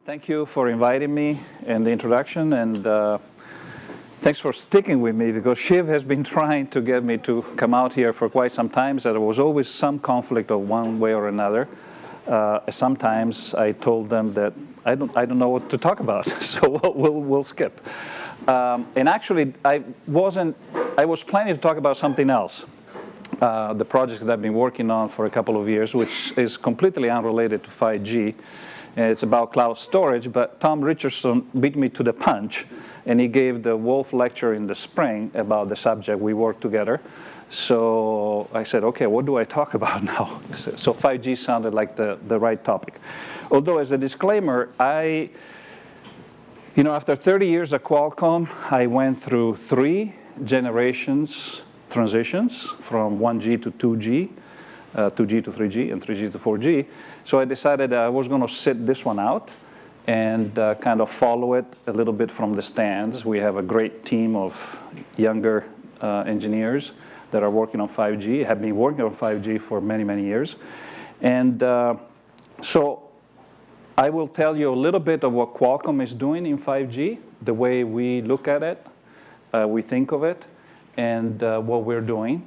Thank you for inviting me and the introduction, and thanks for sticking with me, because Shiv has been trying to get me to come out here for quite some time. So there was always some conflict of one way or another. Sometimes I told them that I don't know what to talk about, so we'll skip. And actually, I was planning to talk about something else. The project that I've been working on for a couple of years, which is completely unrelated to 5G. It's about cloud storage, but Tom Richardson beat me to the punch, and he gave the Wolf lecture in the spring about the subject. We worked together. So I said, okay, what do I talk about now? So 5G sounded like the right topic. Although, as a disclaimer, after 30 years at Qualcomm, I went through 3 generations transitions from 1G to 2G. 2G to 3G, and 3G to 4G. So I decided I was going to sit this one out and kind of follow it a little bit from the stands. We have a great team of younger engineers that are working on 5G, have been working on 5G for many, many years. And so I will tell you a little bit of what Qualcomm is doing in 5G, the way we look at it, we think of it, and what we're doing.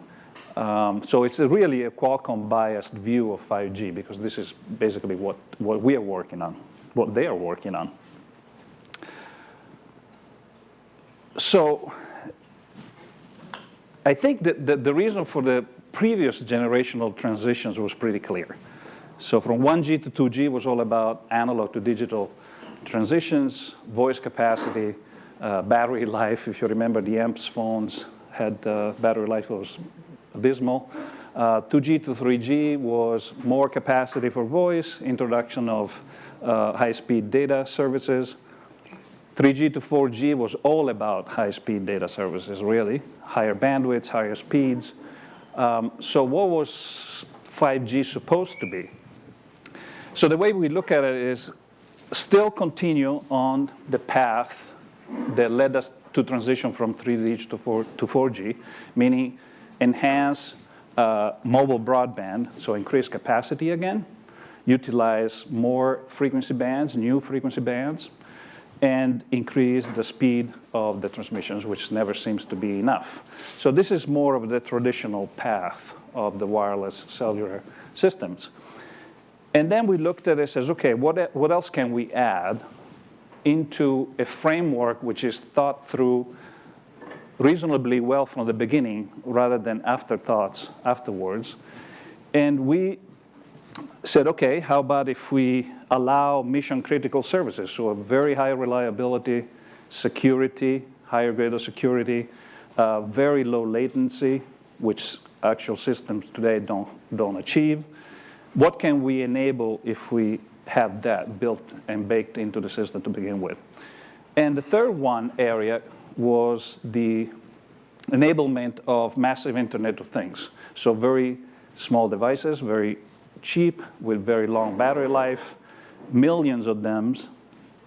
So it's really a Qualcomm-biased view of 5G, because this is basically what we are working on, what they are working on. So I think that the reason for the previous generational transitions was pretty clear. So from 1G to 2G was all about analog to digital transitions, voice capacity, battery life. If you remember, the AMPS phones had battery life was abysmal. 2G to 3G was more capacity for voice, introduction of high-speed data services. 3G to 4G was all about high-speed data services, really. Higher bandwidths, higher speeds. So what was 5G supposed to be? So the way we look at it is still continue on the path that led us to transition from 3G to 4G, meaning enhance mobile broadband, so increase capacity again, utilize more frequency bands, new frequency bands, and increase the speed of the transmissions, which never seems to be enough. So this is more of the traditional path of the wireless cellular systems. And then we looked at it as, okay, what else can we add into a framework which is thought through reasonably well from the beginning, rather than afterthoughts afterwards. And we said, okay, how about if we allow mission-critical services, so a very high reliability, security, higher grade of security, very low latency, which actual systems today don't achieve. What can we enable if we have that built and baked into the system to begin with? And the third area was the enablement of massive Internet of Things. So very small devices, very cheap, with very long battery life, millions of them,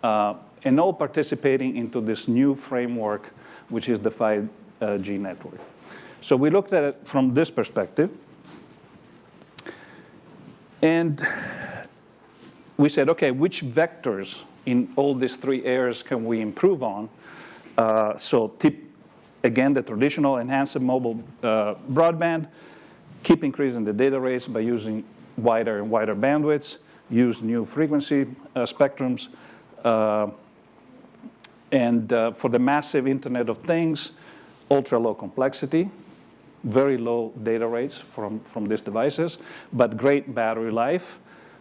and all participating into this new framework, which is the 5G network. So we looked at it from this perspective. And we said, okay, which vectors in all these 3 areas can we improve on? Again, the traditional enhanced mobile broadband, keep increasing the data rates by using wider and wider bandwidths, use new frequency spectrums, and for the massive Internet of Things, ultra low complexity, very low data rates from these devices, but great battery life,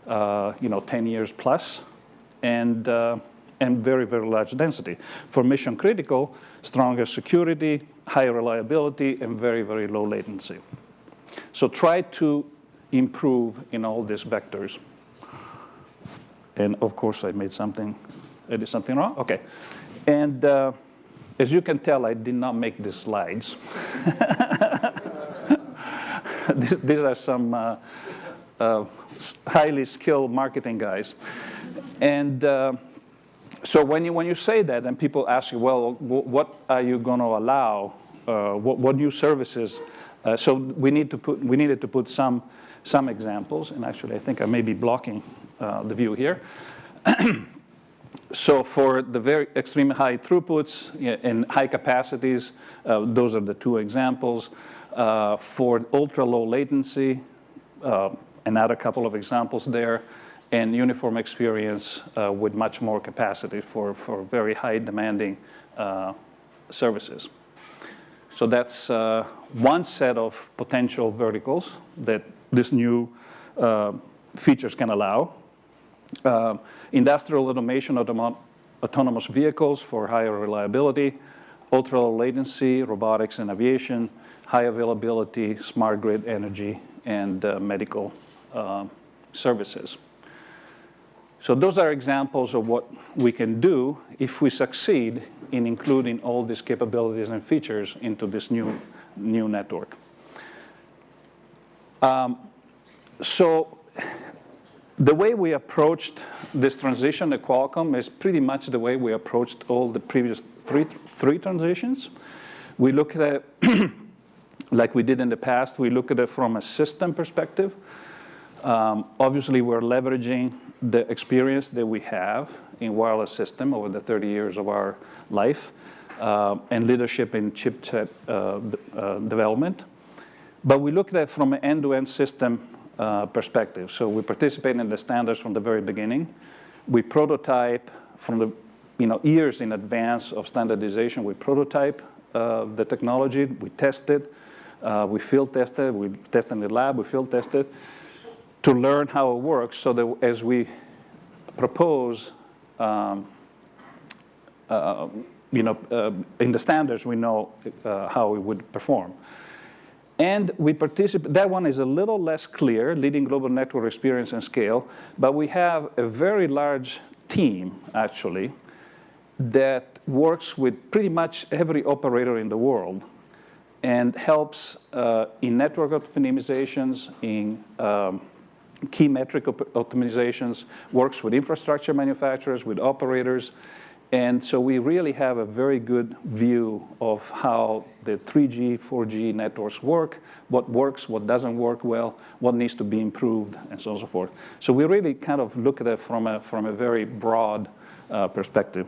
10 years plus, and very, very large density. For mission critical, stronger security, higher reliability, and very, very low latency. So try to improve in all these vectors. And of course, I did something wrong? Okay. And as you can tell, I did not make these slides. These are some highly skilled marketing guys. And so when you say that, and people ask you, well, what are you going to allow? What new services? So we needed to put some some examples, and actually I think I may be blocking the view here. So for the very extreme high throughputs and high capacities, those are the two examples. For ultra low latency, another couple of examples there, and uniform experience with much more capacity for very high demanding services. So that's one set of potential verticals that this new features can allow. Industrial automation, autonomous vehicles for higher reliability, ultra low latency, robotics and aviation, high availability, smart grid energy, and medical services. So those are examples of what we can do if we succeed in including all these capabilities and features into this new network. So the way we approached this transition at Qualcomm is pretty much the way we approached all the previous three transitions. We look at it like we did in the past. We look at it from a system perspective. Obviously, we're leveraging the experience that we have in wireless system over the 30 years of our life and leadership in chipset development. But we look at it from an end-to-end system perspective. So we participate in the standards from the very beginning. We prototype from the years in advance of standardization. We prototype the technology. We test it. We field test it. We test in the lab. We field test it to learn how it works, so that as we propose, in the standards, we know how it would perform. And we participate. That one is a little less clear, leading global network experience and scale. But we have a very large team, actually, that works with pretty much every operator in the world and helps in network optimizations, in key metric optimizations, works with infrastructure manufacturers, with operators. And so we really have a very good view of how the 3G, 4G networks work, what works, what doesn't work well, what needs to be improved, and so on and so forth. So we really kind of look at it from a very broad perspective.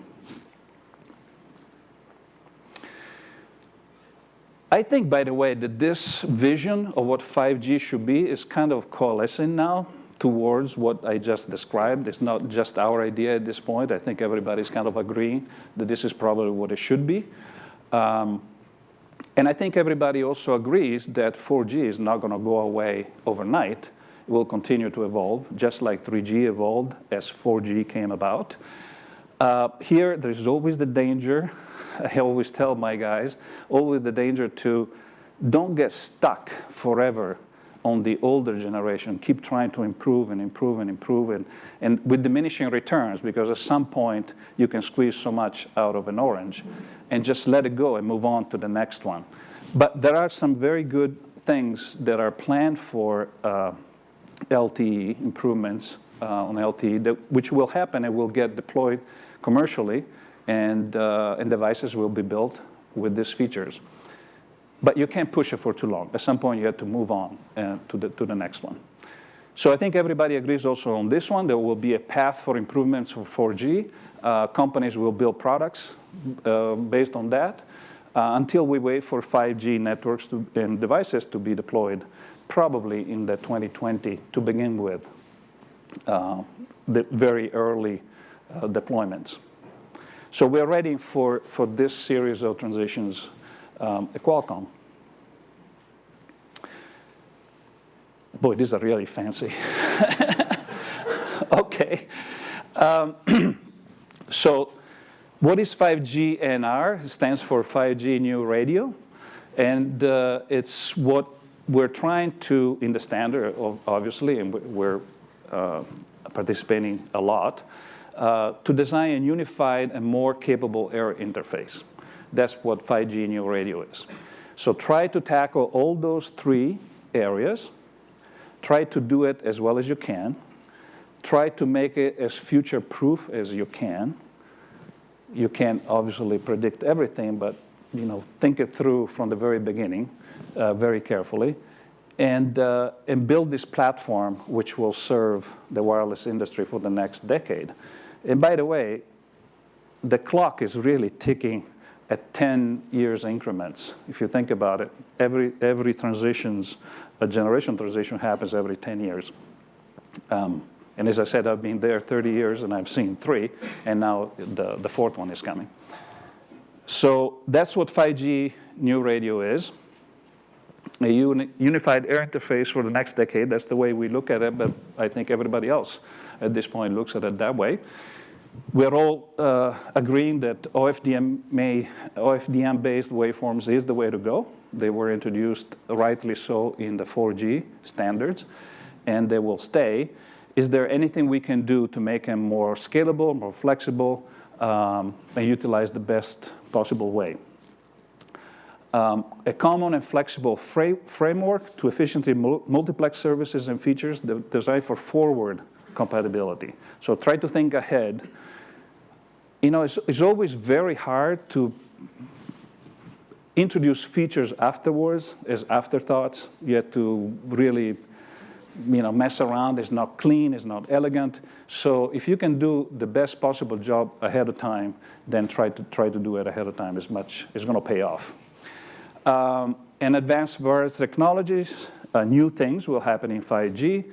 I think, by the way, that this vision of what 5G should be is kind of coalescing now towards what I just described. It's not just our idea at this point. I think everybody's kind of agreeing that this is probably what it should be. And I think everybody also agrees that 4G is not going to go away overnight. It will continue to evolve, just like 3G evolved as 4G came about. Here, there's always the danger. I always tell my guys, always the danger to don't get stuck forever on the older generation. Keep trying to improve and improve and improve, and with diminishing returns, because at some point you can squeeze so much out of an orange, and just let it go and move on to the next one. But there are some very good things that are planned for LTE improvements on LTE, which will happen and will get deployed commercially, and devices will be built with these features. But you can't push it for too long. At some point, you have to move on to the next one. So I think everybody agrees also on this one. There will be a path for improvements for 4G. Companies will build products based on that until we wait for 5G networks and devices to be deployed, probably in the 2020 to begin with, the very early deployments. So we're ready for this series of transitions at Qualcomm. Boy, these are really fancy. Okay. So what is 5G NR? It stands for 5G New Radio. And it's what we're trying to, in the standard, obviously, and we're participating a lot, to design a unified and more capable air interface. That's what 5G New Radio is. So try to tackle all those three areas. Try to do it as well as you can. Try to make it as future-proof as you can. You can't obviously predict everything, but think it through from the very beginning, very carefully, and build this platform which will serve the wireless industry for the next decade. And by the way, the clock is really ticking at 10 years increments. If you think about it, every transitions, a generation transition happens every 10 years. And as I said, I've been there 30 years and I've seen 3, and now the 4th one is coming. So that's what 5G new radio is. A unified air interface for the next decade. That's the way we look at it, but I think everybody else at this point looks at it that way. We're all agreeing that OFDM-based waveforms is the way to go. They were introduced, rightly so, in the 4G standards, and they will stay. Is there anything we can do to make them more scalable, more flexible, and utilize the best possible way? A common and flexible framework to efficiently multiplex services and features designed for forward compatibility. So try to think ahead. You know, it's always very hard to introduce features afterwards as afterthoughts. You have to really, you know, mess around. It's not clean, it's not elegant. So if you can do the best possible job ahead of time, then try to do it ahead of time as much. It's going to pay off. And advanced wireless technologies, new things will happen in 5G.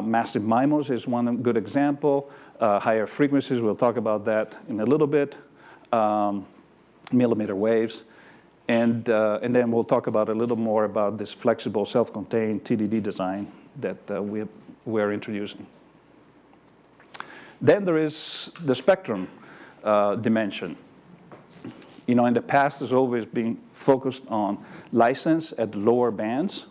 Massive MIMOs is one good example. Higher frequencies, we'll talk about that in a little bit. Millimeter waves. And then we'll talk about a little more about this flexible, self-contained TDD design that we're introducing. Then there is the spectrum dimension. You know, in the past, it's always been focused on license at lower bands,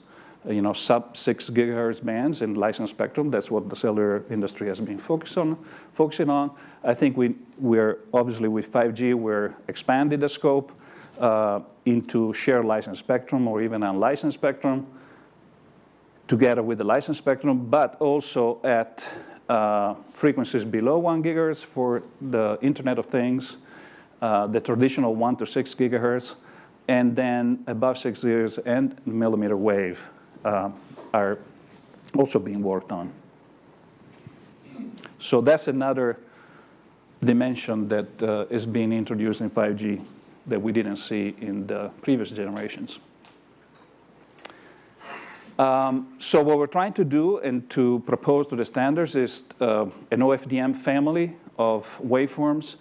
you know, sub-6 gigahertz bands in licensed spectrum. That's what the cellular industry has been focusing on. I think we're obviously with 5G, we're expanding the scope into shared licensed spectrum or even unlicensed spectrum together with the licensed spectrum, but also at frequencies below 1 gigahertz for the Internet of Things, the traditional 1 to 6 gigahertz, and then above 6 gigahertz and millimeter wave are also being worked on. So that's another dimension that is being introduced in 5G that we didn't see in the previous generations. So what we're trying to do and to propose to the standards is an OFDM family of waveforms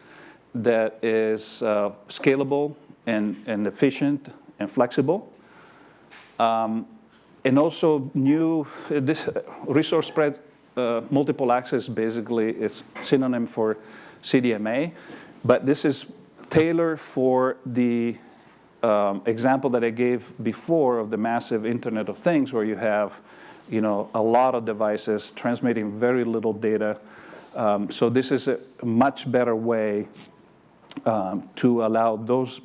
that is scalable and efficient and flexible. And also new, this resource spread multiple access basically is synonym for CDMA, but this is tailored for the example that I gave before of the massive Internet of Things, where you have, you know, a lot of devices transmitting very little data. So this is a much better way to allow those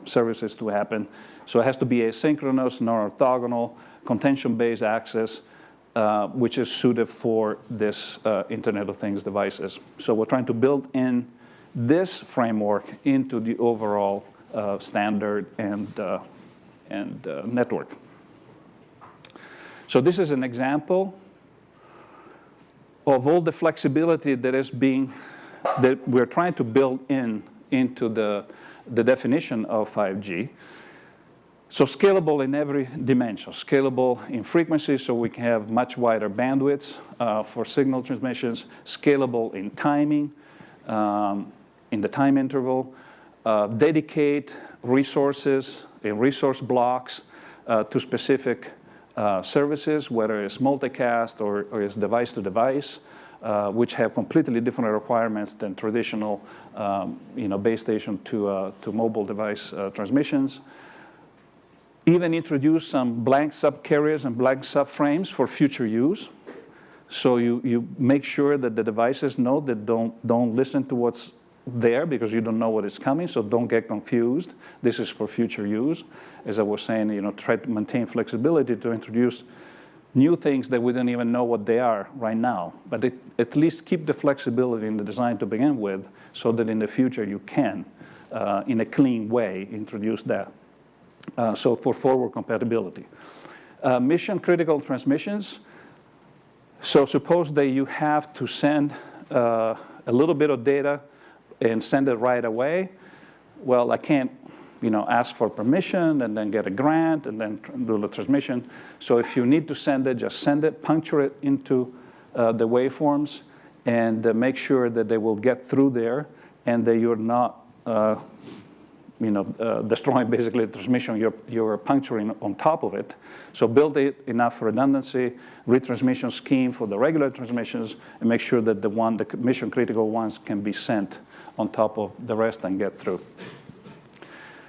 services to happen. So it has to be asynchronous, non-orthogonal, contention-based access, which is suited for this Internet of Things devices. So we're trying to build in this framework into the overall standard and network. So this is an example of all the flexibility that we're trying to build into the definition of 5G. So scalable in every dimension, scalable in frequency, so we can have much wider bandwidths for signal transmissions, scalable in timing, in the time interval, dedicate resources and resource blocks to specific services, whether it's multicast or it's device to device, which have completely different requirements than traditional base station to mobile device transmissions. Even introduce some blank subcarriers and blank subframes for future use. So you make sure that the devices know that don't listen to what's there because you don't know what is coming, so don't get confused. This is for future use. As I was saying, try to maintain flexibility to introduce new things that we don't even know what they are right now. But at least keep the flexibility in the design to begin with so that in the future you can, in a clean way, introduce that. So for forward compatibility. Mission critical transmissions. So suppose that you have to send a little bit of data and send it right away, well, I can't ask for permission and then get a grant and then do the transmission. So if you need to send it, just send it, puncture it into the waveforms, and make sure that they will get through there and that you're not destroying basically the transmission, you're puncturing on top of it. So build enough redundancy, retransmission scheme for the regular transmissions, and make sure that the mission critical ones can be sent on top of the rest and get through.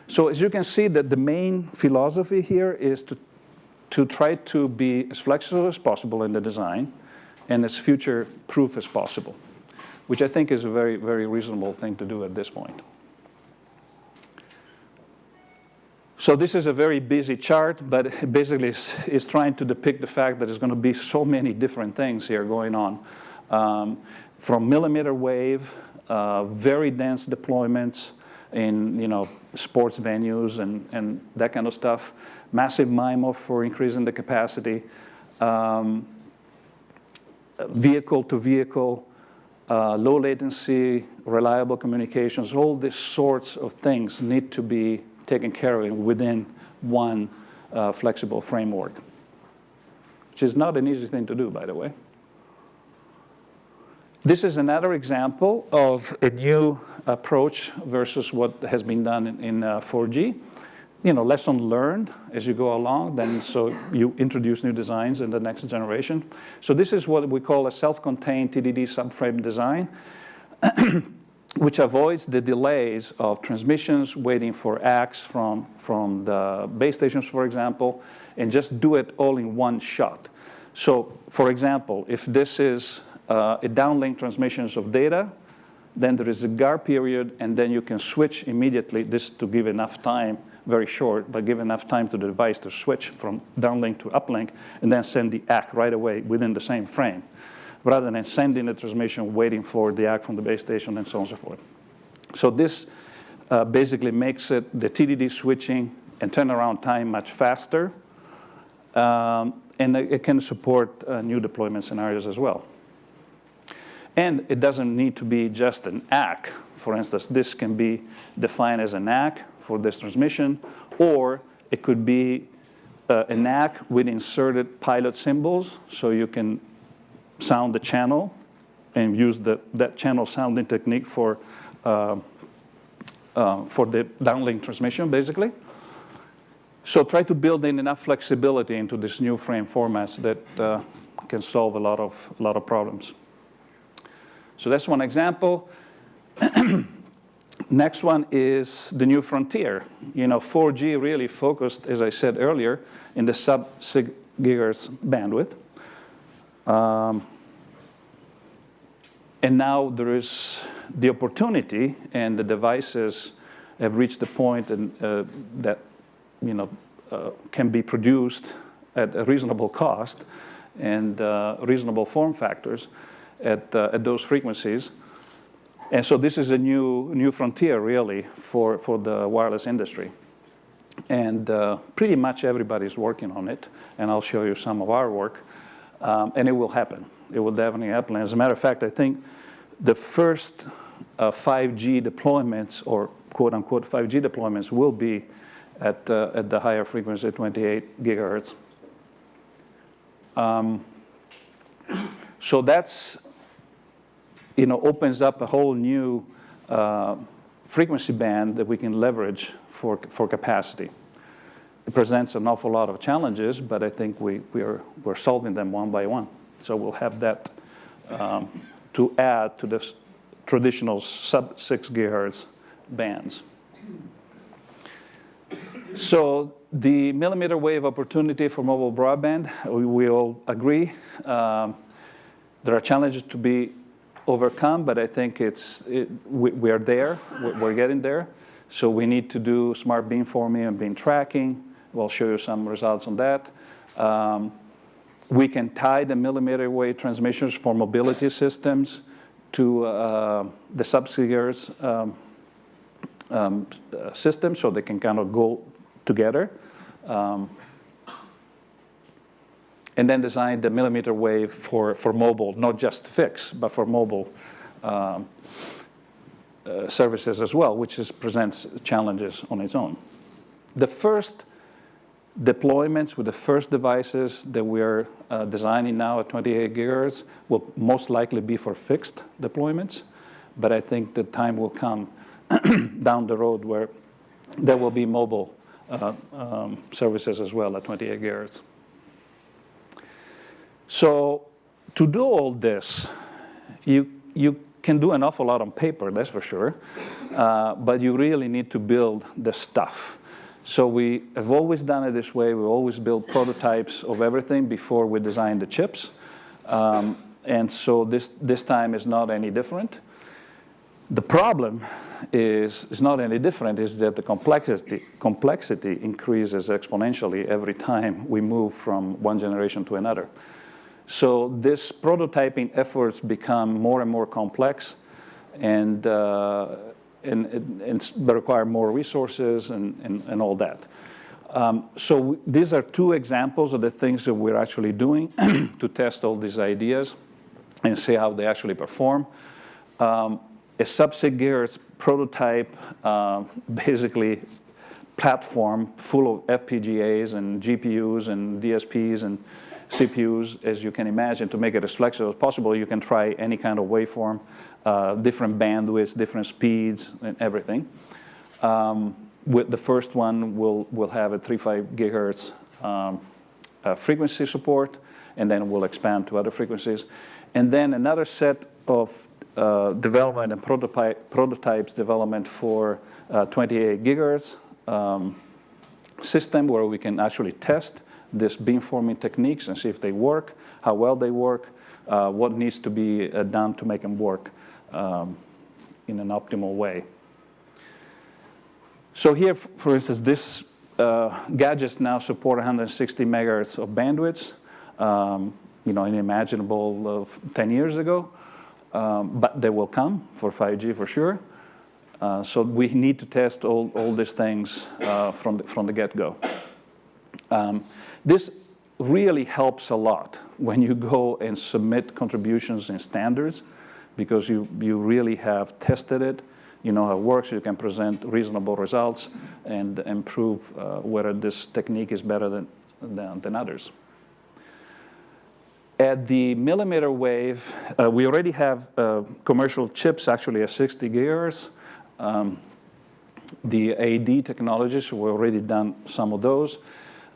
So as you can see, that the main philosophy here is to try to be as flexible as possible in the design and as future-proof as possible, which I think is a very, very reasonable thing to do at this point. So this is a very busy chart, but it basically is trying to depict the fact that there's going to be so many different things here going on. From millimeter wave, very dense deployments in sports venues and that kind of stuff, massive MIMO for increasing the capacity, vehicle-to-vehicle, low latency, reliable communications, all these sorts of things need to be taken care of within one flexible framework, which is not an easy thing to do, by the way. This is another example of a new approach versus what has been done in 4G. Lesson learned as you go along, then so you introduce new designs in the next generation. So this is what we call a self-contained TDD subframe design, which avoids the delays of transmissions, waiting for ACKs from the base stations, for example, and just do it all in one shot. So, for example, if this is a downlink transmissions of data, then there is a GAR period, and then you can switch immediately, this to give enough time, very short, but give enough time to the device to switch from downlink to uplink, and then send the ACK right away within the same frame, rather than sending the transmission, waiting for the ACK from the base station, and so on and so forth. So this basically makes it the TDD switching and turnaround time much faster, and it can support new deployment scenarios as well. And it doesn't need to be just an ACK. For instance, this can be defined as an ACK for this transmission, or it could be an ACK with inserted pilot symbols, so you can sound the channel and use that channel sounding technique for the downlink transmission, basically. So try to build in enough flexibility into this new frame formats that can solve a lot of problems. So that's one example. Next one is the new frontier. 4G really focused, as I said earlier, in the sub-6 gigahertz bandwidth. And now there is the opportunity, and the devices have reached the point that can be produced at a reasonable cost and reasonable form factors at those frequencies. And so this is a new frontier, really, for the wireless industry. And pretty much everybody's working on it, and I'll show you some of our work. And it will happen. It will definitely happen. As a matter of fact, I think the first 5G deployments, or quote-unquote 5G deployments, will be at the higher frequency, 28 gigahertz. So that's, opens up a whole new frequency band that we can leverage for capacity. It presents an awful lot of challenges, but I think we're solving them one by one. So we'll have that to add to the traditional sub-6 gigahertz bands. So the millimeter wave opportunity for mobile broadband, we all agree. There are challenges to be overcome, but I think we are there. We're getting there. So we need to do smart beamforming and beam tracking. We'll show you some results on that. We can tie the millimeter wave transmissions for mobility systems to the sub-gigahertz system, so they can kind of go together. And then design the millimeter wave for mobile, not just fixed, but for mobile services as well, which presents challenges on its own. The first deployments with the first devices that we are designing now at 28 gigahertz will most likely be for fixed deployments, but I think the time will come down the road where there will be mobile services as well at 28 gigahertz. So to do all this, you can do an awful lot on paper, that's for sure, but you really need to build the stuff. So we have always done it this way. We always build prototypes of everything before we design the chips. And so this time is not any different. The problem is not any different, is that the complexity increases exponentially every time we move from one generation to another. So this prototyping efforts become more and more complex, and require more resources and all that. So these are two examples of the things that we're actually doing to test all these ideas and see how they actually perform. A sub-6 gigahertz prototype, basically platform full of FPGAs and GPUs and DSPs and CPUs, as you can imagine. To make it as flexible as possible, you can try any kind of waveform, different bandwidths, different speeds, and everything. With the first one, we'll have a 3.5 gigahertz frequency support, and then we'll expand to other frequencies. And then another set of development and prototypes development for 28 gigahertz system, where we can actually test this beamforming techniques and see if they work, how well they work, what needs to be done to make them work in an optimal way. So here, for instance, this gadgets now support 160 megahertz of bandwidth, unimaginable of 10 years ago, but they will come for 5G for sure. So we need to test all these things from the get-go. This really helps a lot when you go and submit contributions in standards, because you really have tested it, you know how it works, you can present reasonable results and prove whether this technique is better than others. At the millimeter wave, we already have commercial chips actually at 60 gigahertz. The AD technologies, we've already done some of those.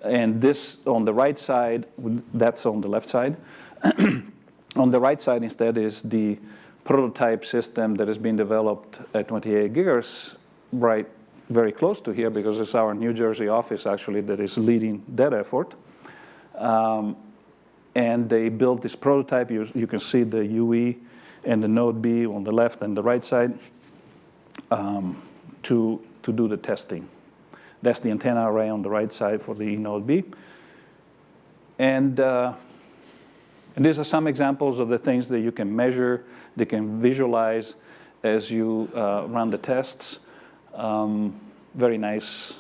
And this on the right side, that's on the left side. On the right side instead is the prototype system that has been developed at 28 gigahertz, right very close to here, because it's our New Jersey office actually that is leading that effort. And they built this prototype. You can see the UE and the Node B on the left and the right side to do the testing. That's the antenna array on the right side for the E Node B. And these are some examples of the things that you can measure, they can visualize as you run the tests. Very nice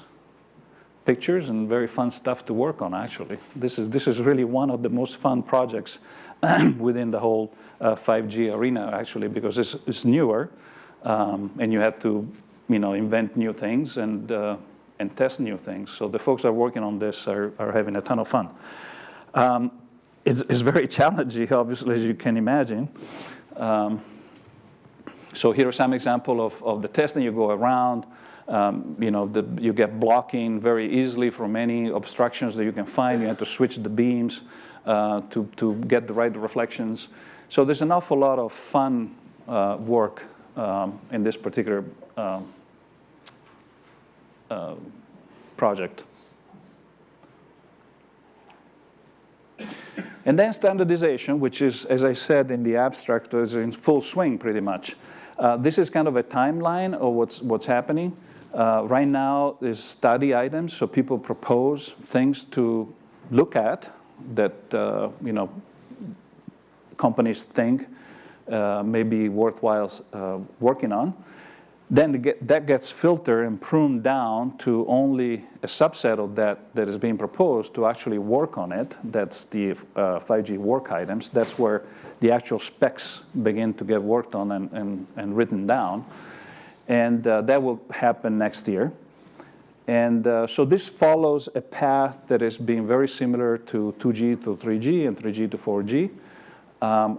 pictures and very fun stuff to work on, actually. This is really one of the most fun projects within the whole 5G arena, actually, because it's newer, and you have to invent new things and test new things. So the folks that are working on this are having a ton of fun. It's very challenging, obviously, as you can imagine. So here are some examples of the testing. You go around, you get blocking very easily from any obstructions that you can find. You have to switch the beams to get the right reflections. So there's an awful lot of fun work in this particular project. And then standardization, which is, as I said in the abstract, is in full swing pretty much. This is kind of a timeline of what's happening. Right now is study items, so people propose things to look at that companies think may be worthwhile working on. Then that gets filtered and pruned down to only a subset of that is being proposed to actually work on it. That's the 5G work items. That's where the actual specs begin to get worked on and written down. And that will happen next year. And so this follows a path that is being very similar to 2G to 3G and 3G to 4G.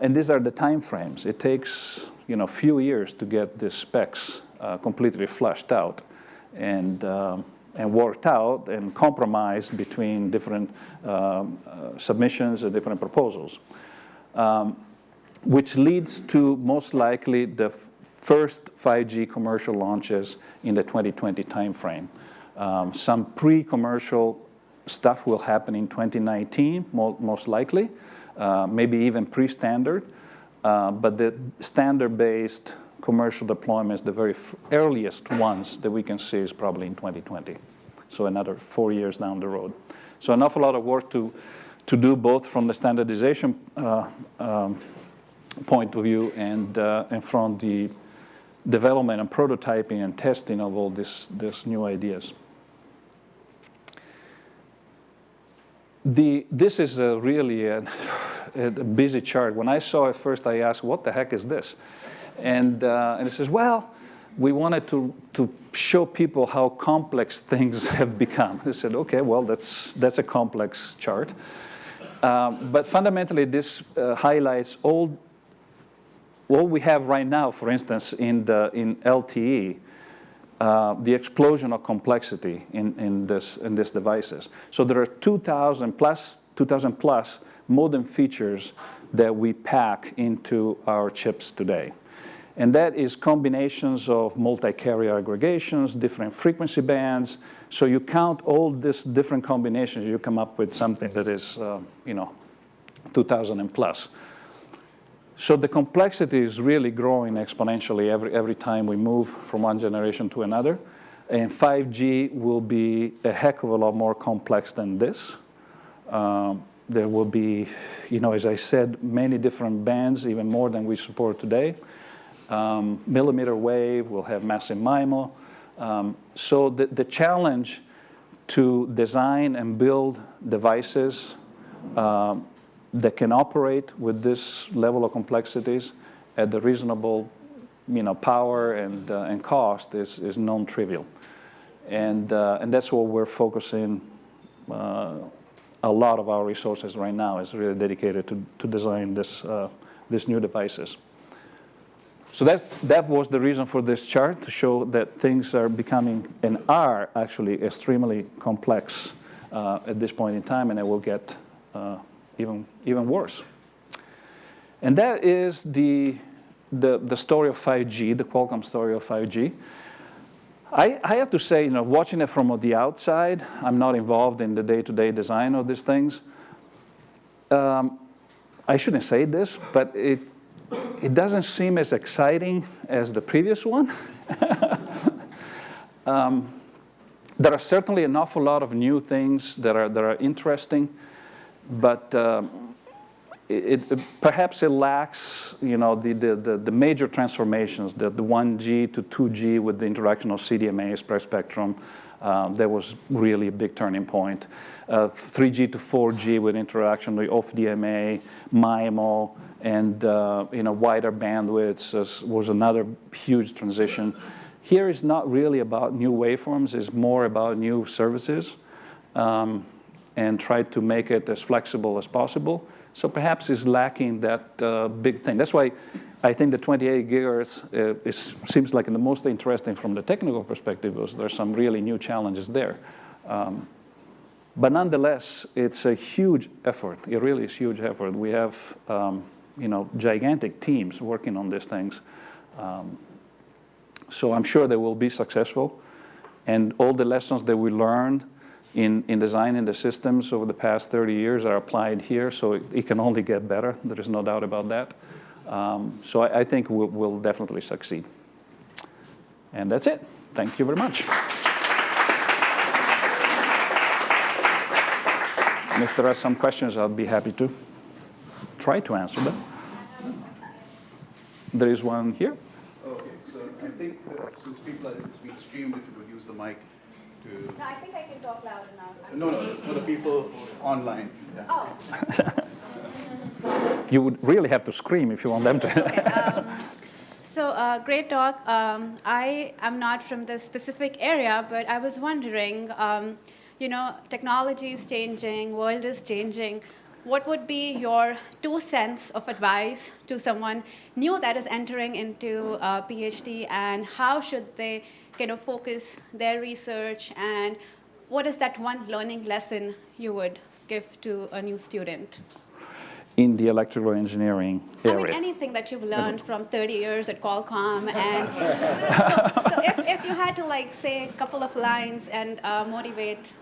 And these are the time frames. It takes a few years to get the specs completely fleshed out and worked out and compromised between different submissions and different proposals, which leads to most likely the first 5G commercial launches in the 2020 timeframe. Some pre-commercial stuff will happen in 2019, most likely, maybe even pre-standard. But the standard-based commercial deployments, the very earliest ones that we can see is probably in 2020. So another 4 years down the road. So an awful lot of work to do both from the standardization point of view and from the development and prototyping and testing of all these new ideas. This is really a busy chart. When I saw it first, I asked, what the heck is this? And it says, well, we wanted to show people how complex things have become. I said, okay, well, that's a complex chart. But fundamentally, this highlights all we have right now, for instance, in LTE, the explosion of complexity in these devices. So there are 2,000 plus modem features that we pack into our chips today. And that is combinations of multi-carrier aggregations, different frequency bands. So you count all these different combinations, you come up with something that is, 2,000 and plus. So the complexity is really growing exponentially every time we move from one generation to another. And 5G will be a heck of a lot more complex than this. There will be, as I said, many different bands, even more than we support today. Millimeter wave, we'll have massive MIMO. So the challenge to design and build devices that can operate with this level of complexities at the reasonable, power and cost is non-trivial, and that's what we're focusing a lot of our resources right now is really dedicated to design these new devices. So that was the reason for this chart, to show that things are becoming and are actually extremely complex at this point in time, and it will get even worse. And that is the story of 5G, the Qualcomm story of 5G. I have to say, watching it from the outside, I'm not involved in the day-to-day design of these things. I shouldn't say this, but it doesn't seem as exciting as the previous one. There are certainly an awful lot of new things that are interesting. But perhaps it lacks, the major transformations, the 1G to 2G with the introduction of CDMA, spread spectrum. That was really a big turning point. 3G to 4G with introduction of DMA, MIMO, and wider bandwidths was another huge transition. Here is not really about new waveforms; it's more about new services. And try to make it as flexible as possible. So perhaps it's lacking that big thing. That's why I think the 28 gigahertz seems like the most interesting from the technical perspective, because there's some really new challenges there. But nonetheless, it's a huge effort. It really is a huge effort. We have gigantic teams working on these things. So I'm sure they will be successful. And all the lessons that we learned in designing the systems over the past 30 years are applied here, so it can only get better. There is no doubt about that. So I think we'll definitely succeed. And that's it. Thank you very much. And if there are some questions, I'll be happy to try to answer them. There is one here. Okay, so I think since people it's being streamed, if you would use the mic. No, I think I can talk loud enough. No, for the people online. Yeah. Oh. You would really have to scream if you want them to. Okay, Great talk. I am not from this specific area, but I was wondering, technology is changing, world is changing. What would be your 2 cents of advice to someone new that is entering into a PhD, and how should they kind of focus their research, and what is that one learning lesson you would give to a new student? In the electrical engineering area. I mean, anything that you've learned from 30 years at Qualcomm, and so if you had to say a couple of lines and motivate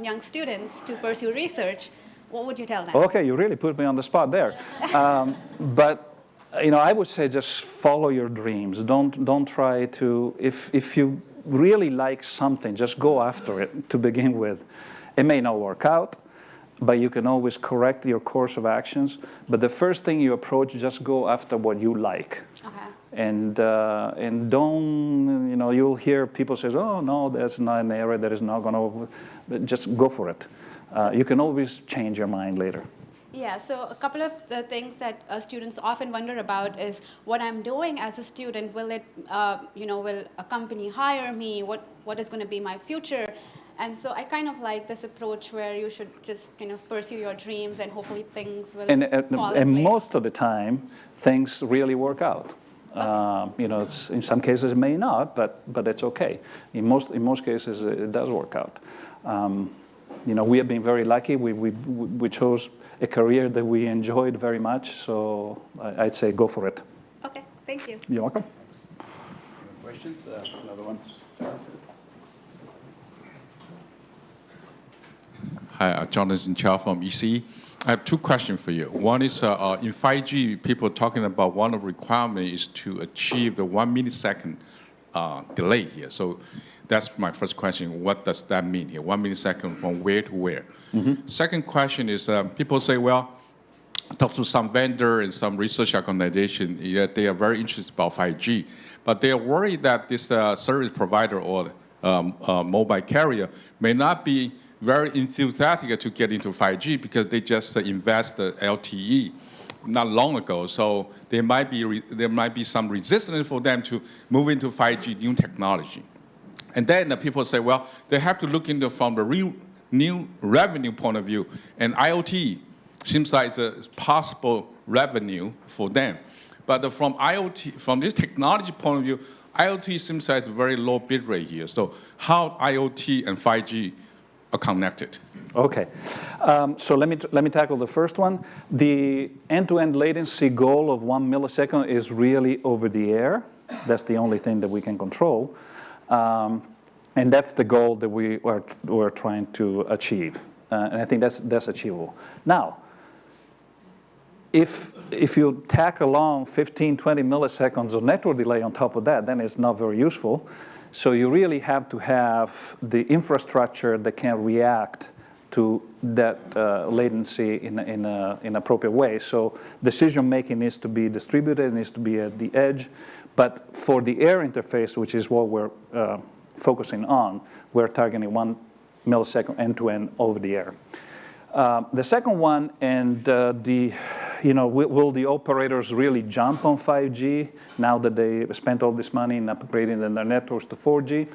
young students to pursue research, what would you tell them? Okay, you really put me on the spot there. But I would say just follow your dreams. Don't try to, if you really like something, just go after it to begin with. It may not work out, but you can always correct your course of actions. But the first thing you approach, just go after what you like. Okay. And don't, you'll hear people say, oh, no, that's not an area that is not going to, just go for it. You can always change your mind later. Yeah, so a couple of the things that students often wonder about is what I'm doing as a student. Will it, will a company hire me? What is going to be my future? And so I kind of like this approach where you should just kind of pursue your dreams, and hopefully things will fall in place. Most of the time, things really work out. Okay. In some cases it may not, but it's okay. In most cases it does work out. We have been very lucky. We chose a career that we enjoyed very much, so I'd say go for it. Okay, thank you. You're welcome. Questions? Another one. Hi, Jonathan Chow from EC. I have 2 questions for you. One is in 5G, people are talking about one of the requirements is to achieve the 1 millisecond delay here. So that's my first question. What does that mean here? 1 millisecond from where to where? Mm-hmm. Second question is people say, well, talk to some vendor and some research organization, they are very interested about 5G, but they are worried that this service provider or mobile carrier may not be very enthusiastic to get into 5G because they just invest the LTE not long ago. So there might be some resistance for them to move into 5G new technology. And then the people say, well, they have to look into from the real new revenue point of view, and IoT seems like it's a possible revenue for them. But from this technology point of view, IoT seems like it's a very low bit rate here. So how IoT and 5G are connected? Okay, so let me tackle the first one. The end-to-end latency goal of 1 millisecond is really over the air. That's the only thing that we can control. And that's the goal that we're trying to achieve. And I think that's achievable. Now, if you tack along 15, 20 milliseconds of network delay on top of that, then it's not very useful. So you really have to have the infrastructure that can react to that latency in an appropriate way. So decision making needs to be distributed, needs to be at the edge. But for the air interface, which is what we're focusing on, we're targeting 1 millisecond end-to-end over the air. The second one, and will the operators really jump on 5G now that they spent all this money in upgrading their networks to 4G?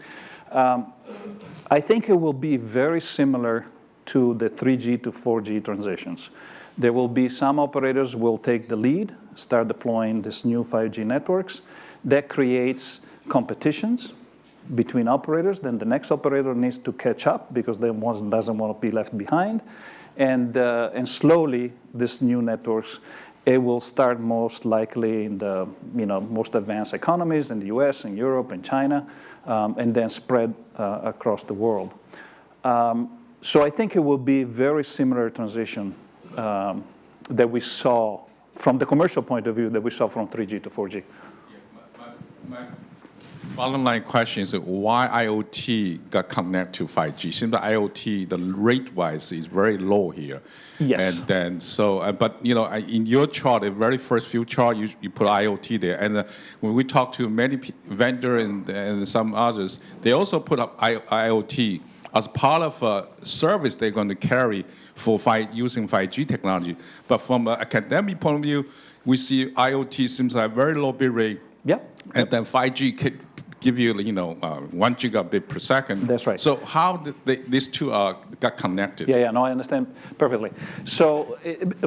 I think it will be very similar to the 3G to 4G transitions. There will be some operators will take the lead, start deploying these new 5G networks. That creates competitions between operators. Then the next operator needs to catch up because they doesn't want to be left behind. And slowly, these new networks, it will start most likely in the most advanced economies in the US and Europe and China, and then spread across the world. So I think it will be very similar transition that we saw from the commercial point of view that we saw from 3G to 4G. My bottom line question is why IoT got connected to 5G? Seems like IoT, the rate-wise, is very low here. Yes. And then but in your chart, the very first few chart, you put IoT there. And when we talk to many vendors and some others, they also put up IoT as part of a service they're going to carry for using 5G technology. But from an academic point of view, we see IoT seems like very low bit rate, Yeah. And then 5G could give you, 1 gigabit per second. That's right. So how did these two got connected? Yeah, no, I understand perfectly. So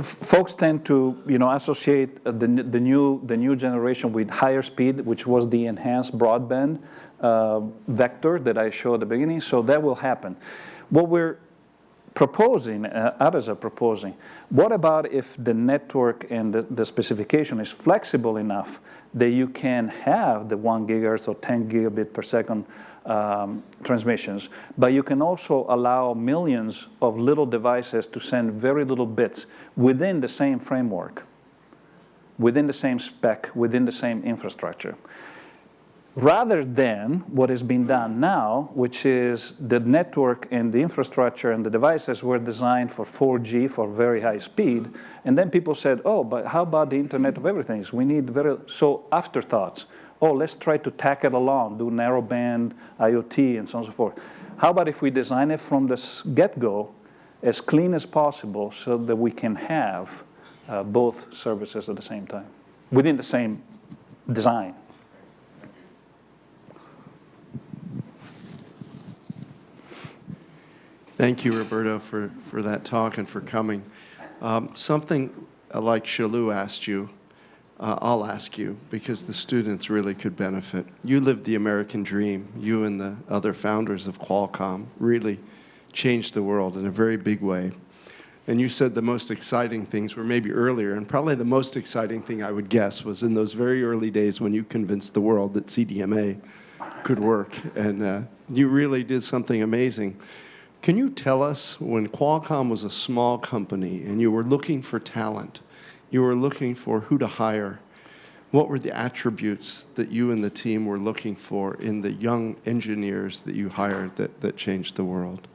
folks tend to, associate the new generation with higher speed, which was the enhanced broadband vector that I showed at the beginning. So that will happen. What we're proposing, others are proposing, what about if the network and the specification is flexible enough that you can have the 1 gigahertz or 10 gigabit per second transmissions, but you can also allow millions of little devices to send very little bits within the same framework, within the same spec, within the same infrastructure. Rather than what is being done now, which is the network and the infrastructure and the devices were designed for 4G, for very high speed, and then people said, oh, but how about the Internet of Everything? We need so afterthoughts. Oh, let's try to tack it along, do narrowband, IoT, and so on and so forth. How about if we design it from the get-go as clean as possible so that we can have both services at the same time, within the same design? Thank you, Roberto, for that talk and for coming. Something like Shalou asked you, I'll ask you, because the students really could benefit. You lived the American dream. You and the other founders of Qualcomm really changed the world in a very big way. And you said the most exciting things were maybe earlier, and probably the most exciting thing I would guess was in those very early days when you convinced the world that CDMA could work. And you really did something amazing. Can you tell us, when Qualcomm was a small company and you were looking for talent, you were looking for who to hire, what were the attributes that you and the team were looking for in the young engineers that you hired that changed the world?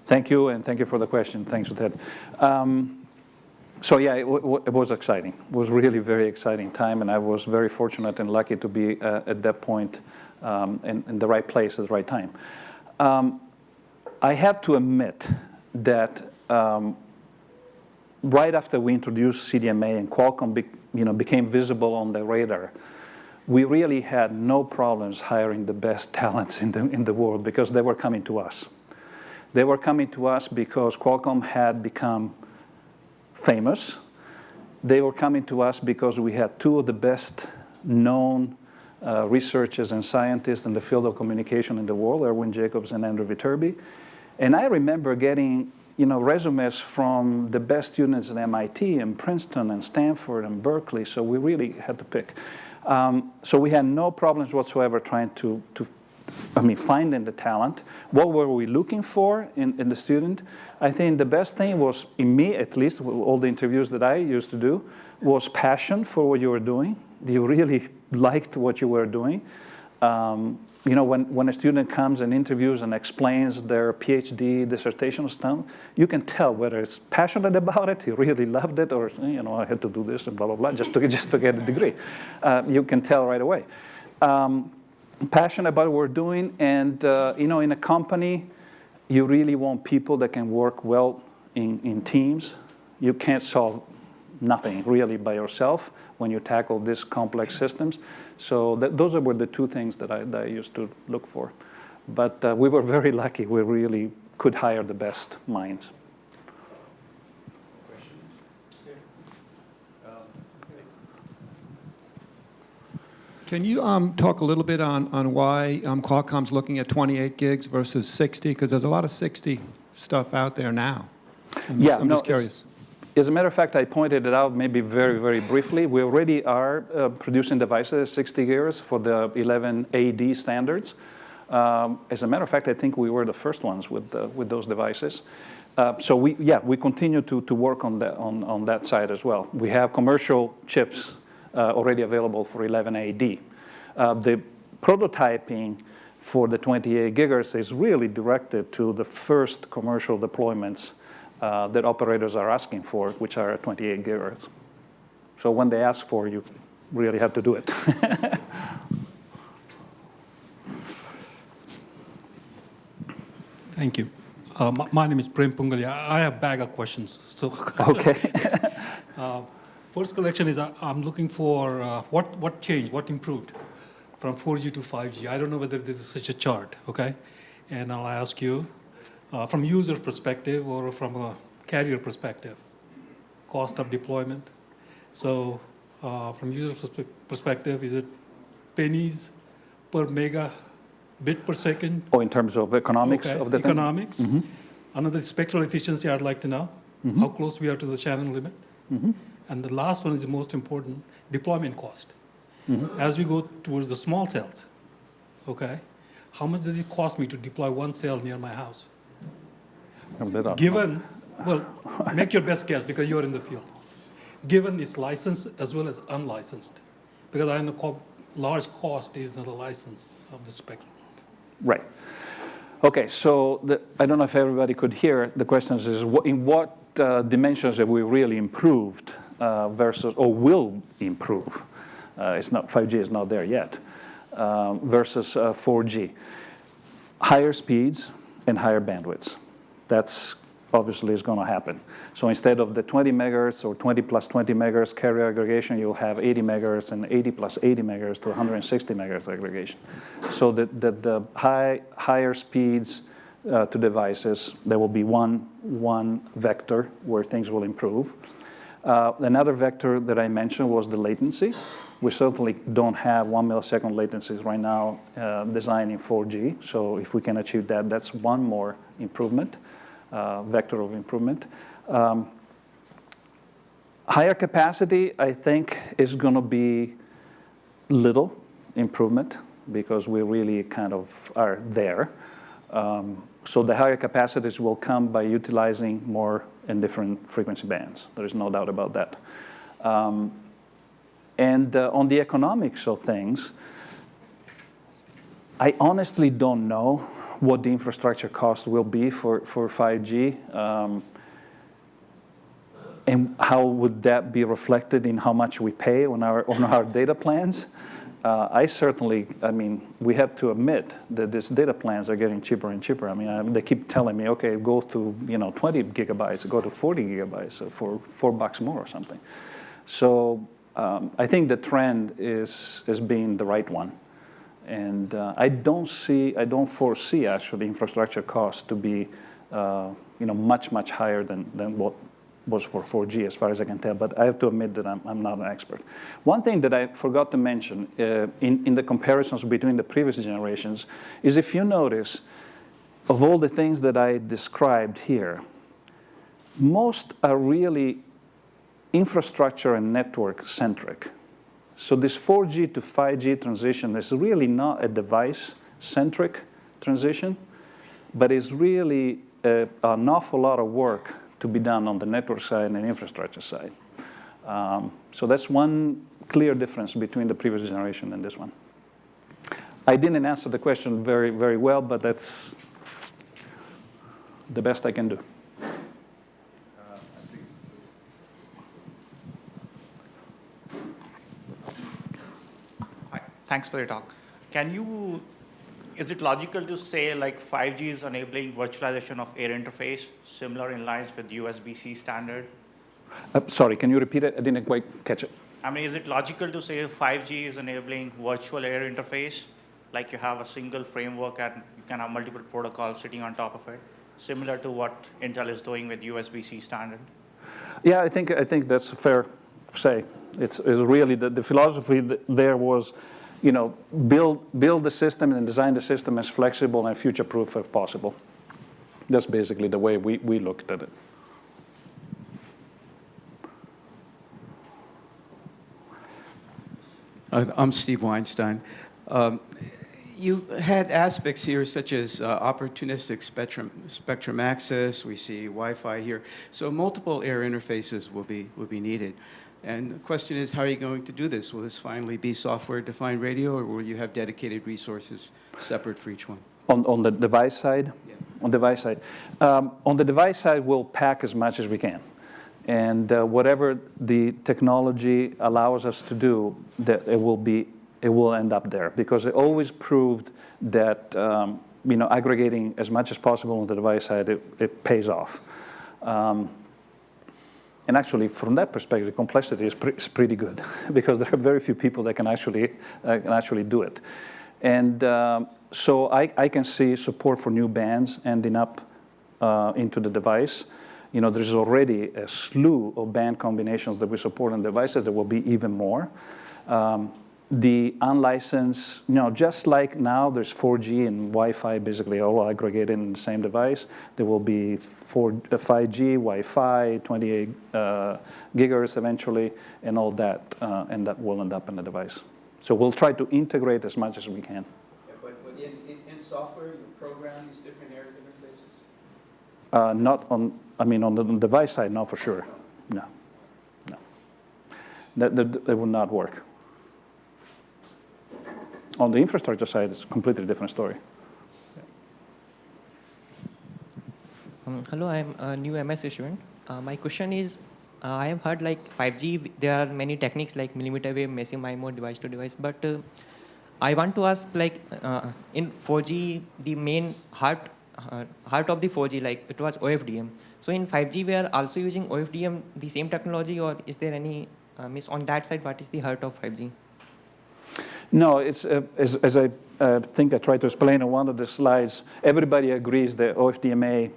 Thank you, and thank you for the question. Thanks for that. So yeah, it was exciting. It was really very exciting time, and I was very fortunate and lucky to be at that point in the right place at the right time. I have to admit that right after we introduced CDMA and Qualcomm became visible on the radar, we really had no problems hiring the best talents in the world because they were coming to us. They were coming to us because Qualcomm had become famous. They were coming to us because we had two of the best known researchers and scientists in the field of communication in the world, Erwin Jacobs and Andrew Viterbi. And I remember getting resumes from the best students at MIT and Princeton and Stanford and Berkeley, so we really had to pick. So we had no problems whatsoever trying to finding the talent. What were we looking for in the student? I think the best thing was, in me at least, all the interviews that I used to do, was passion for what you were doing. You really liked what you were doing. When a student comes and interviews and explains their PhD dissertation stuff, you can tell whether it's passionate about it, he really loved it, or I had to do this and blah blah blah just to get a degree. You can tell right away. Passionate about what we're doing, and in a company, you really want people that can work well in teams. You can't solve nothing really by yourself when you tackle these complex systems. So those were the two things that I used to look for. But we were very lucky. We really could hire the best minds. Can you talk a little bit on why Qualcomm's looking at 28 gigs versus 60? Because there's a lot of 60 stuff out there now. I'm just curious. As a matter of fact, I pointed it out maybe very, very briefly. We already are producing devices 60 gigahertz for the 11AD standards. As a matter of fact, I think we were the first ones with those devices. So we continue to work on that side as well. We have commercial chips already available for 11AD. The prototyping for the 28 gigahertz is really directed to the first commercial deployments that operators are asking for, which are at 28 gigahertz. So when they ask for, you really have to do it. Thank you. My name is Prem Pungalia. I have a bag of questions. So Okay. first collection is I'm looking for what changed, what improved from 4G to 5G. I don't know whether this is such a chart, okay? And I'll ask you from user perspective or from a carrier perspective, cost of deployment. So from user perspective, is it pennies per megabit per second? Or in terms of economics Okay, of the thing? economics. Another spectral efficiency I'd like to know, how close we are to the channel limit. And the last one is the most important, deployment cost. As we go towards the small cells, okay, how much does it cost me to deploy one cell near my house? Given, well, make your best guess because you're in the field. Given it's licensed as well as unlicensed, because I know large cost is the license of the spectrum. Right. Okay, so I don't know if everybody could hear. The question is in what dimensions have we really improved versus, or will improve? It's not, 5G is not there yet, versus 4G. Higher speeds and higher bandwidths. That's obviously is going to happen. So instead of the 20 megahertz or 20 plus 20 megahertz carrier aggregation, you'll have 80 megahertz and 80 plus 80 megahertz to 160 megahertz aggregation. So the higher speeds to devices, there will be one vector where things will improve. Another vector that I mentioned was the latency. We certainly don't have 1 millisecond latencies right now designed in 4G. So if we can achieve that, that's one more improvement. Vector of improvement. Higher capacity, I think, is going to be little improvement because we really kind of are there. So the higher capacities will come by utilizing more in different frequency bands. There is no doubt about that. And on the economics of things, I honestly don't know what the infrastructure cost will be for 5G, and how would that be reflected in how much we pay on our data plans. I mean, we have to admit that these data plans are getting cheaper and cheaper. I mean, they keep telling me, okay, go to 20 gigabytes, go to 40 gigabytes for $4 more or something. So I think the trend is being the right one. And I don't foresee actually infrastructure costs to be, much higher than what was for 4G, as far as I can tell. But I have to admit that I'm not an expert. One thing that I forgot to mention in the comparisons between the previous generations is, if you notice, of all the things that I described here, most are really infrastructure and network centric. So this 4G to 5G transition is really not a device-centric transition, but it's really an awful lot of work to be done on the network side and infrastructure side. So that's one clear difference between the previous generation and this one. I didn't answer the question very, very well, but that's the best I can do. Thanks for your talk. Is it logical to say like 5G is enabling virtualization of air interface, similar in lines with USB-C standard? Sorry, can you repeat it? I didn't quite catch it. I mean, is it logical to say 5G is enabling virtual air interface, like you have a single framework and you can have multiple protocols sitting on top of it, similar to what Intel is doing with USB-C standard? Yeah, I think that's fair to say. It's really the philosophy there was, build the system and design the system as flexible and future-proof as possible. That's basically the way we looked at it. I'm Steve Weinstein. You had aspects here such as opportunistic spectrum access. We see Wi-Fi here. So multiple air interfaces will be needed. And the question is, how are you going to do this? Will this finally be software-defined radio, or will you have dedicated resources separate for each one? On the device side? Yeah. On the device side. On the device side, we'll pack as much as we can. And whatever the technology allows us to do, that it will end up there, because it always proved that aggregating as much as possible on the device side, it pays off. And actually, from that perspective, complexity is pretty good because there are very few people that can actually do it. And so I can see support for new bands ending up into the device. You know, there's already a slew of band combinations that we support on devices. There will be even more. The unlicensed, you know, just like now there's 4G and Wi-Fi basically all aggregated in the same device, there will be 5G, Wi-Fi, 28 gigahertz eventually, and all that, and that will end up in the device. So we'll try to integrate as much as we can. Yeah, but in software, you program these different area interfaces? Not on, I mean, on the device side, no, for sure. No. That will not work. On the infrastructure side, it's a completely different story. Hello, I'm a new MS student. My question is, I have heard like 5G, there are many techniques like millimeter wave, massive MIMO, device to device, but I want to ask like in 4G, the main heart of the 4G, like it was OFDM. So in 5G, we are also using OFDM, the same technology, or is there any miss on that side? What is the heart of 5G? No, it's as I think I tried to explain in one of the slides, everybody agrees that OFDMA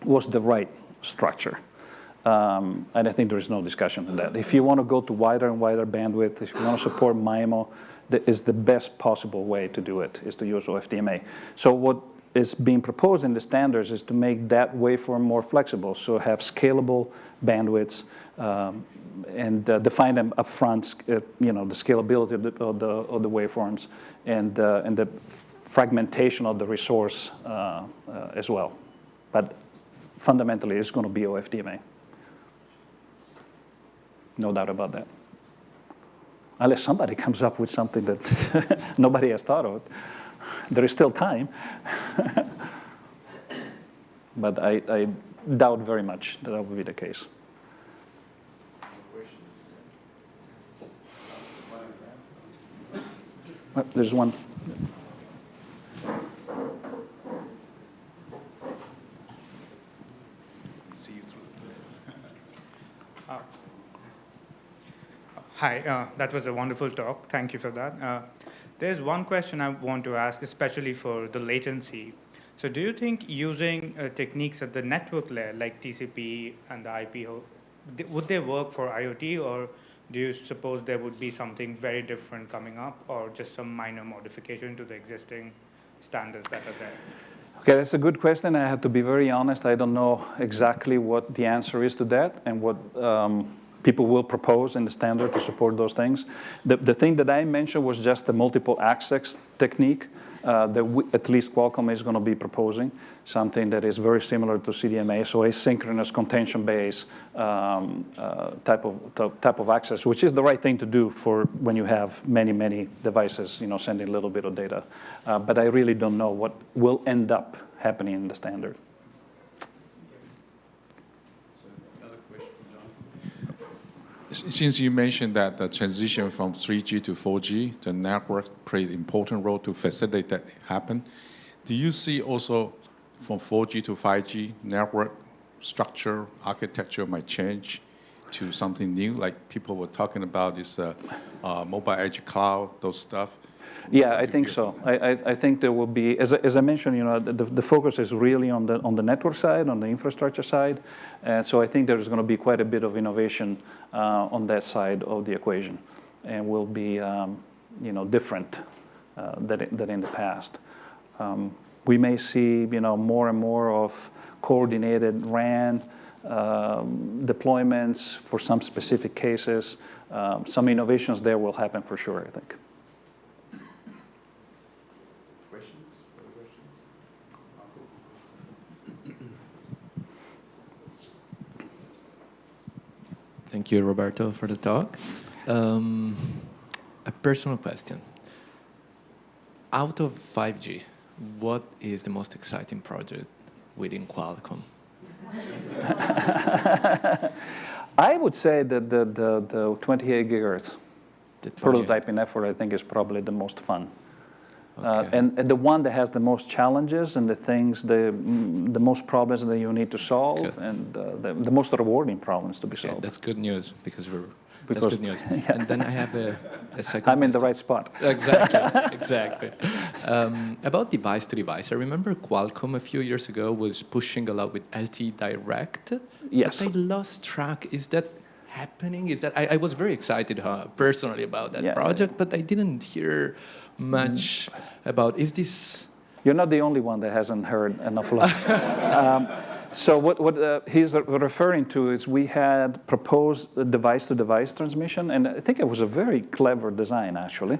was the right structure. And I think there is no discussion on that. If you want to go to wider and wider bandwidth, if you want to support MIMO, that is the best possible way to do it, is to use OFDMA. So what is being proposed in the standards is to make that waveform more flexible, so have scalable bandwidths, and define them upfront, you know, the scalability of the waveforms and the fragmentation of the resource as well. But fundamentally, it's going to be OFDMA. No doubt about that. Unless somebody comes up with something that nobody has thought of. There is still time. But I doubt very much that will be the case. There's one. See you through. Hi, that was a wonderful talk. Thank you for that. There's one question I want to ask, especially for the latency. So do you think using techniques at the network layer, like TCP and the IP, would they work for IoT, or do you suppose there would be something very different coming up, or just some minor modification to the existing standards that are there? Okay, that's a good question. I have to be very honest. I don't know exactly what the answer is to that and what people will propose in the standard to support those things. The thing that I mentioned was just the multiple access technique that at least Qualcomm is going to be proposing, something that is very similar to CDMA, so asynchronous contention-based type of access, which is the right thing to do for when you have many devices, you know, sending a little bit of data. But I really don't know what will end up happening in the standard. Another question, John. Since you mentioned that the transition from 3G to 4G, the network played an important role to facilitate that happen. Do you see also from 4G to 5G, network structure, architecture might change to something new? Like people were talking about this mobile edge cloud, those stuff. Yeah, I think so. I think there will be, as I mentioned, you know, the focus is really on the network side, on the infrastructure side, and so I think there's going to be quite a bit of innovation on that side of the equation, and will be, you know, different than in the past. We may see, you know, more and more of coordinated RAN deployments for some specific cases. Some innovations there will happen for sure, I think. Thank you, Roberto, for the talk. A personal question. Out of 5G, what is the most exciting project within Qualcomm? I would say that the 28 gigahertz prototyping effort, I think, is probably the most fun. Okay. And the one that has the most challenges and the things, the most problems that you need to solve, Good. and the most rewarding problems to be Okay, solved. that's good news because that's Because- good news. yeah. And then I have a second. I'm in the question. right spot. Exactly, exactly. About device to device, I remember Qualcomm a few years ago was pushing a lot with LTE Direct. Yes. But I lost track. Is that happening? Is that I was very excited personally about that Yeah. project, but I didn't hear much about. Is this? You're not the only one that hasn't heard an awful lot. So what he's referring to is we had proposed a device-to-device transmission, and I think it was a very clever design, actually.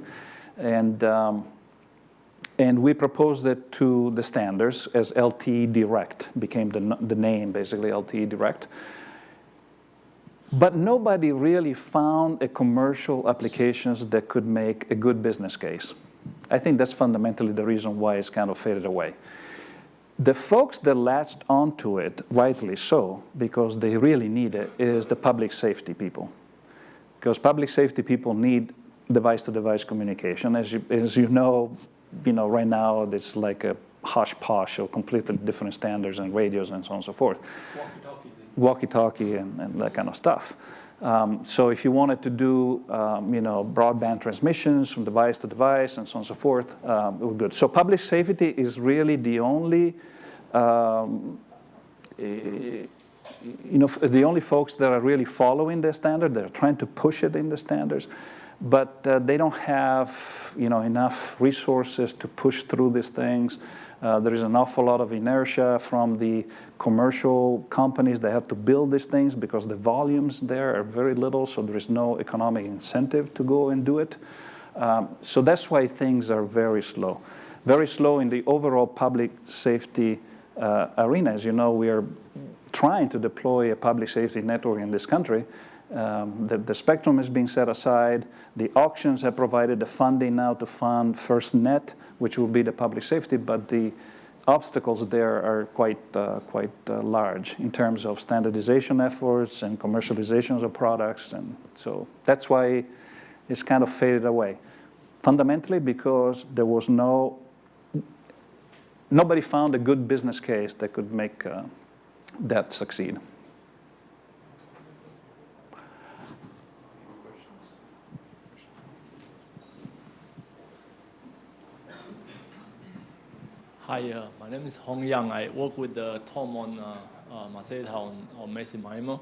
And we proposed it to the standards as LTE Direct, became the name, basically, LTE Direct. But nobody really found a commercial applications that could make a good business case. I think that's fundamentally the reason why it's kind of faded away. The folks that latched onto it, rightly so, because they really need it, is the public safety people. Because public safety people need device-to-device communication. As you know, right now it's like a hodgepodge of completely different standards and radios and so on and so forth. Walkie-talkie and that kind of stuff. So if you wanted to do, broadband transmissions from device to device and so on and so forth, it was good. So public safety is really the only, the only folks that are really following the standard. They're trying to push it in the standards, but they don't have, enough resources to push through these things. There is an awful lot of inertia from the commercial companies that have to build these things because the volumes there are very little, so there is no economic incentive to go and do it. So that's why things are very slow. Very slow in the overall public safety arena. As you know, we are trying to deploy a public safety network in this country. The spectrum is being set aside. The auctions have provided the funding now to fund FirstNet, which will be the public safety, but the obstacles there are quite large in terms of standardization efforts and commercializations of products, and so that's why it's kind of faded away. Fundamentally because there was nobody found a good business case that could make that succeed. Hi, my name is Hong Yang. I work with Tom on Maceta on Massive MIMO.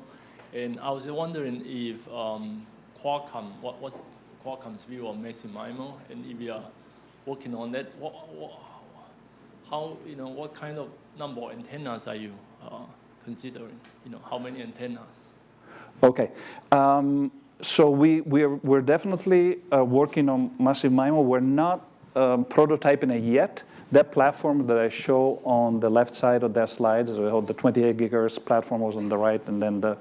And I was wondering if Qualcomm, what's Qualcomm's view on Massive MIMO? And if you are working on that, what kind of number of antennas are you considering? How many antennas? Okay. So we're definitely working on Massive MIMO. We're not prototyping it yet. That platform that I show on the left side of that slide, the 28 gigahertz platform was on the right, and then the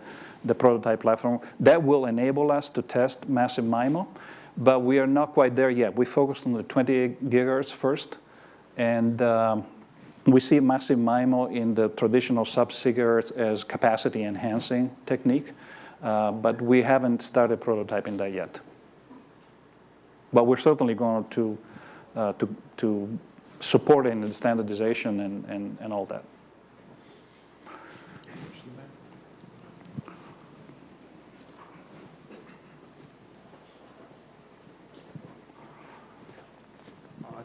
prototype platform, that will enable us to test Massive MIMO, but we are not quite there yet. We focused on the 28 gigahertz first, and we see Massive MIMO in the traditional sub-gigahertz as capacity enhancing technique, but we haven't started prototyping that yet. But we're certainly going to support it in the standardization and all that.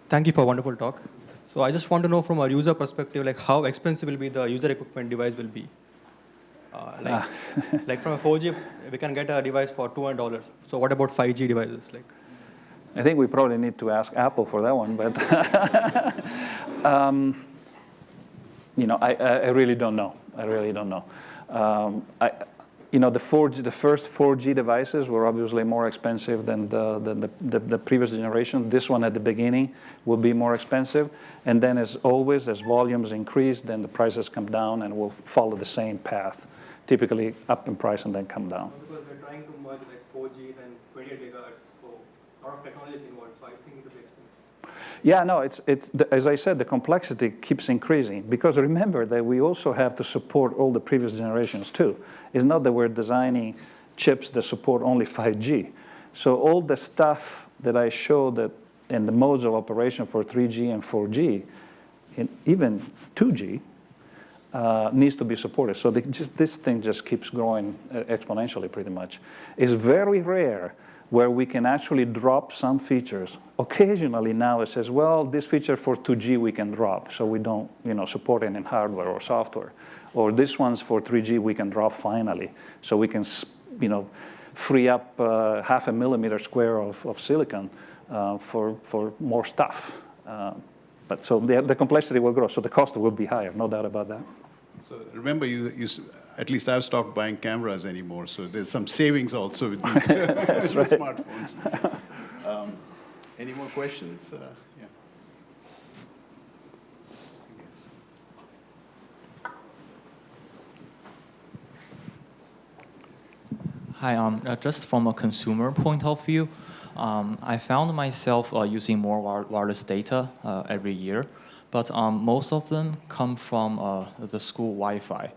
Thank you for a wonderful talk. So I just want to know from a user perspective, like how expensive will be the user equipment device will be? Like from a 4G, we can get a device for $200. So what about 5G devices? I think we probably need to ask Apple for that one, but I really don't know. I really don't know. The first 4G devices were obviously more expensive than the previous generation. This one at the beginning will be more expensive, and then as always, as volumes increase, then the prices come down and will follow the same path, typically up in price and then come down. Because we're trying to merge like 4G and 28 gigahertz, so a lot of technology is involved, so I think it will be expensive. Yeah, no, as I said, the complexity keeps increasing because remember that we also have to support all the previous generations too. It's not that we're designing chips that support only 5G. So all the stuff that I showed that and the modes of operation for 3G and 4G, and even 2G, needs to be supported. So this thing just keeps growing exponentially, pretty much. It's very rare where we can actually drop some features. Occasionally now it says, well, this feature for 2G we can drop, so we don't support it in hardware or software. Or this one's for 3G we can drop finally, so we can free up 0.5 millimeter square of silicon for more stuff. But so the complexity will grow, so the cost will be higher, no doubt about that. So remember, at least I've stopped buying cameras anymore, so there's some savings also with these That's right. smartphones. Any more questions? Yeah. Hi, just from a consumer point of view, I found myself using more wireless data every year, but most of them come from the school Wi-Fi.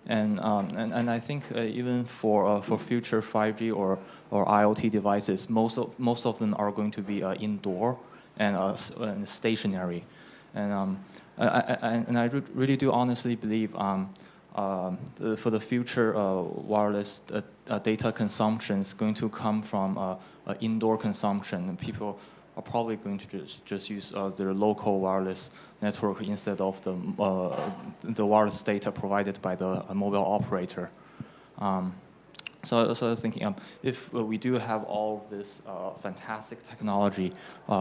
And I think even for future 5G or IoT devices, most of them are going to be indoor and stationary. And I really do honestly believe for the future wireless data consumption is going to come from indoor consumption. And people are probably going to just use their local wireless network instead of the wireless data provided by the mobile operator. So I was thinking, if we do have all of this fantastic technology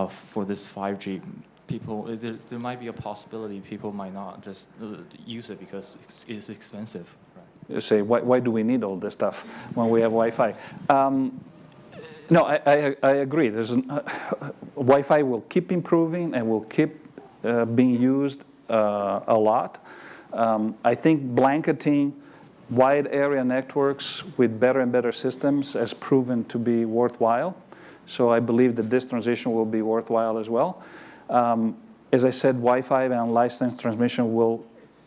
for this 5G, there might be a possibility people might not just use it because it's expensive. Right? You say, why do we need all this stuff when we have Wi-Fi? No, I agree. Wi-Fi will keep improving and will keep being used a lot. I think blanketing wide area networks with better and better systems has proven to be worthwhile. So I believe that this transition will be worthwhile as well. As I said, Wi-Fi and unlicensed transmission will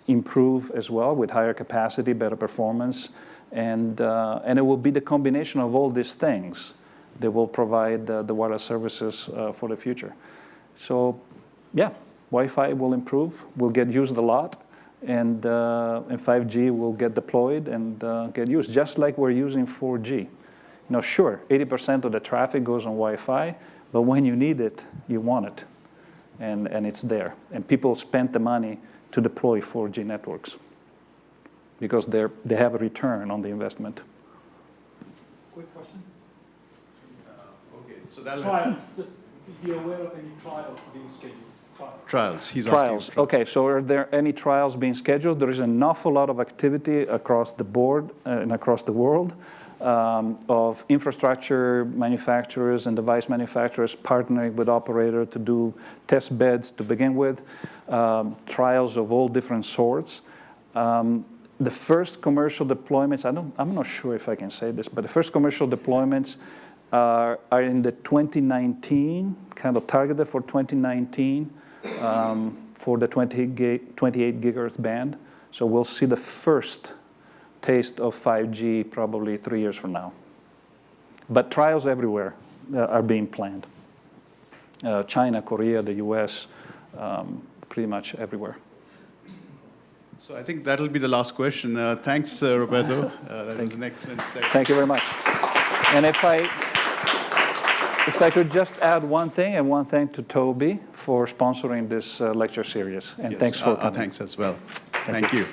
improve as well with higher capacity, better performance, and it will be the combination of all these things that will provide the wireless services for the future. So, yeah, Wi-Fi will improve, will get used a lot, and 5G will get deployed and get used, just like we're using 4G. Sure, 80% of the traffic goes on Wi-Fi, but when you need it, you want it, and it's there. And people spend the money to deploy 4G networks because they have a return on the investment. Quick question. Okay, so that'll Trials. If you're aware of any trials being scheduled. Trials. He's asking Trials. Okay, so are there any trials being scheduled? There is an awful lot of activity across the board and across the world of infrastructure manufacturers and device manufacturers partnering with operators to do test beds to begin with, trials of all different sorts. The first commercial deployments, I'm not sure if I can say this, but the first commercial deployments are in the 2019, kind of targeted for 2019 for the 28 gigahertz band. So we'll see the first taste of 5G probably 3 years from now. But trials everywhere are being planned. China, Korea, the US, pretty much everywhere. So I think that'll be the last question. Thanks, Roberto. That was an excellent session. Thank you very much. And if I could just add one thing, and one thank to Toby for sponsoring this lecture series. And Yes, thanks for coming. Thanks as well. Thank you.